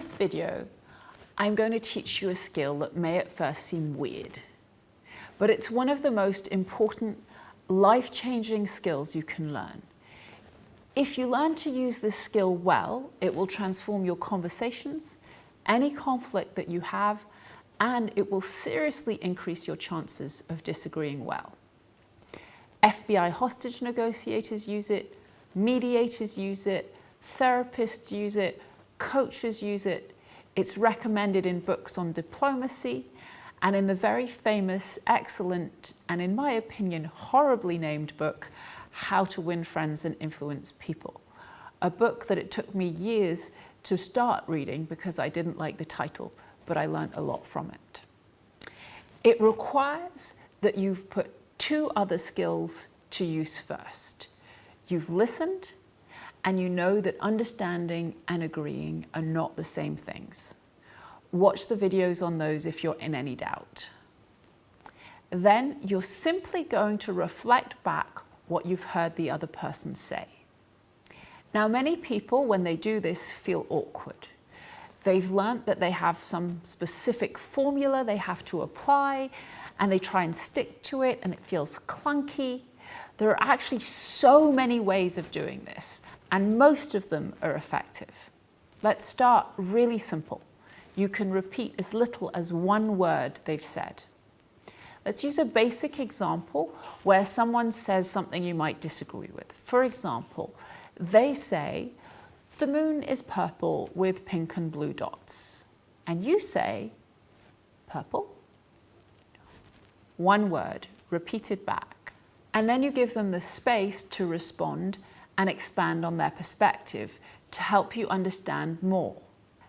this video, I'm going to teach you a skill that may at first seem weird, but it's one of the most important, life-changing skills you can learn. If you learn to use this skill well, it will transform your conversations, any conflict that you have, and it will seriously increase your chances of disagreeing well. FBI hostage negotiators use it, mediators use it, therapists use it, coaches use it. It's recommended in books on diplomacy and in the very famous, excellent, and in my opinion, horribly named book, How to Win Friends and Influence People. A book that it took me years to start reading because I didn't like the title, but I learned a lot from it. It requires that you've put two other skills to use first. You've listened, and you know that understanding and agreeing are not the same things. Watch the videos on those if you're in any doubt. Then you're simply going to reflect back what you've heard the other person say. Now, many people, when they do this, feel awkward. They've learnt that they have some specific formula they have to apply, and they try and stick to it, and it feels clunky. There are actually so many ways of doing this, and most of them are effective. Let's start really simple. You can repeat as little as one word they've said. Let's use a basic example where someone says something you might disagree with. For example, they say, "The moon is purple with pink and blue dots." And you say, "Purple?" One word, repeated back. And then you give them the space to respond and expand on their perspective to help you understand more.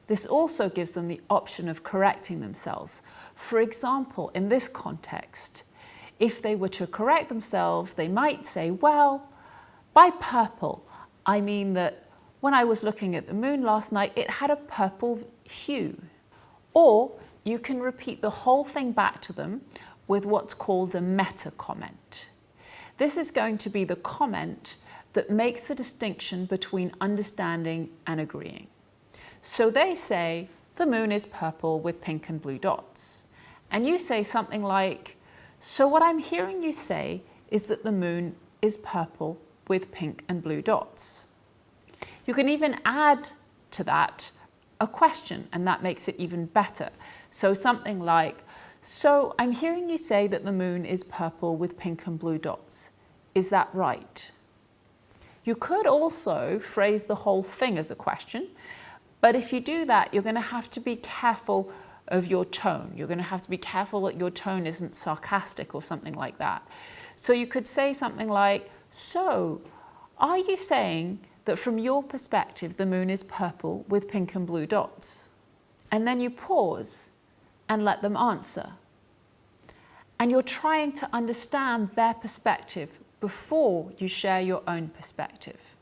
This also gives them the option of correcting themselves. For example, in this context, if they were to correct themselves, they might say, "Well, by purple, I mean that when I was looking at the moon last night, it had a purple hue." Or you can repeat the whole thing back to them with what's called a meta comment. This is going to be the comment that makes the distinction between understanding and agreeing. So they say, "The moon is purple with pink and blue dots." And you say something like, "So what I'm hearing you say is that the moon is purple with pink and blue dots." You can even add to that a question, and that makes it even better. So something like, "So I'm hearing you say that the moon is purple with pink and blue dots. Is that right?" You could also phrase the whole thing as a question, but if you do that, you're going to have to be careful of your tone. You're going to have to be careful that your tone isn't sarcastic or something like that. So you could say something like, "So, are you saying that from your perspective, the moon is purple with pink and blue dots?" And then you pause and let them answer. And you're trying to understand their perspective before you share your own perspective.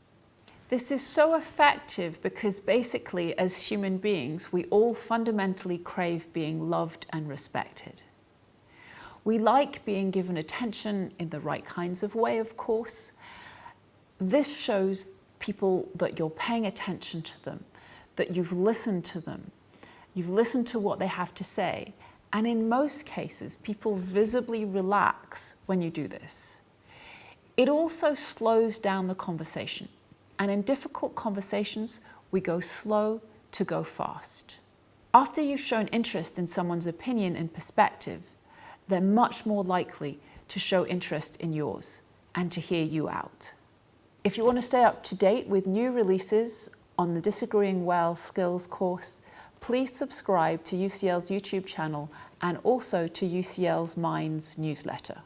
This is so effective because basically, as human beings, we all fundamentally crave being loved and respected. We like being given attention in the right kinds of way, of course. This shows people that you're paying attention to them, that you've listened to them, you've listened to what they have to say. And in most cases, people visibly relax when you do this. It also slows down the conversation. And in difficult conversations, we go slow to go fast. After you've shown interest in someone's opinion and perspective, they're much more likely to show interest in yours and to hear you out. If you want to stay up to date with new releases on the Disagreeing Well Skills course, please subscribe to UCL's YouTube channel and also to UCL's Minds newsletter.